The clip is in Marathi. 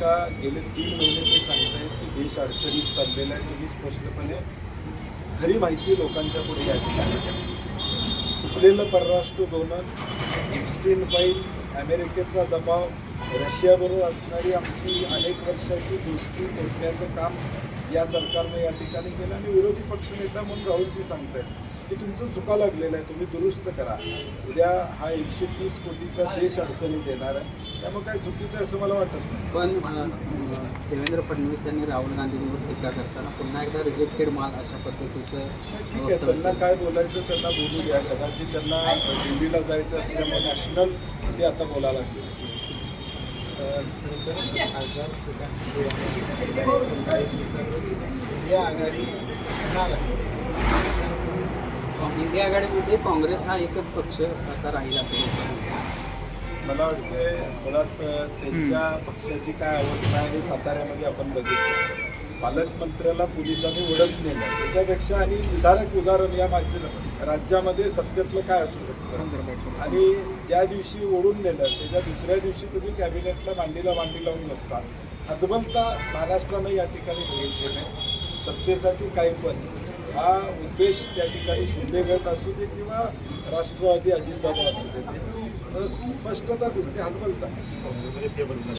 का गेले 3 महिने ते सांगतायत की देश अडचणीत चाललेला आहे. तुम्ही स्पष्टपणे खरी माहिती लोकांच्या पुढे या ठिकाणी द्या. चुकलेलं परराष्ट्र धोरण, एप्स्टीन फाईल्स, अमेरिकेचा दबाव, रशियाबरोबर असणारी आमची अनेक वर्षाची दोस्ती तोडण्याचं काम या सरकारनं या ठिकाणी केलं आणि विरोधी पक्षनेता म्हणून राहुलजी सांगतायत की तुमचं चुका लागलेलं आहे, तुम्ही दुरुस्त करा. उद्या हा 130 कोटीचा देश अडचणीत येणार आहे, त्यामुळे काय चुकीचं असं मला वाटत नाही. पण देवेंद्र फडणवीस यांनी राहुल गांधींवर टीका करताना पुन्हा एकदा रिजेक्टेड माल अशा पद्धतीचं ठीक आहे, त्यांना काय बोलायचं त्यांना बोलू द्या. कदाचित त्यांना दिल्लीला जायचं असल्यामुळे नॅशनल ते आता बोलायला लागले. इंडिया आघाडीमध्ये काँग्रेस हा एकच पक्ष आता राहील असं मला वाटतंय मुळात त्यांच्या पक्षाची काय अवस्था आहे हे साताऱ्यामध्ये आपण बघितलं. पालकमंत्र्याला पोलिसांनी ओढत नेलं, त्याच्यापेक्षा आणि विधारक उदाहरण या राज्यामध्ये सत्यातलं काय असू शकतं. आणि ज्या दिवशी ओढून नेलं त्याच्या दुसऱ्या दिवशी तुम्ही कॅबिनेटला मांडीला मांडी लावून नसता. हतबलता महाराष्ट्रानं या ठिकाणी बघितलेलं आहे. सत्तेसाठी काही पण हा उद्देश त्या ठिकाणी शिंदे गट असू दे किंवा राष्ट्रवादी अजितदादा असू दे, त्यांची स्पष्टता दिसते. हतबलता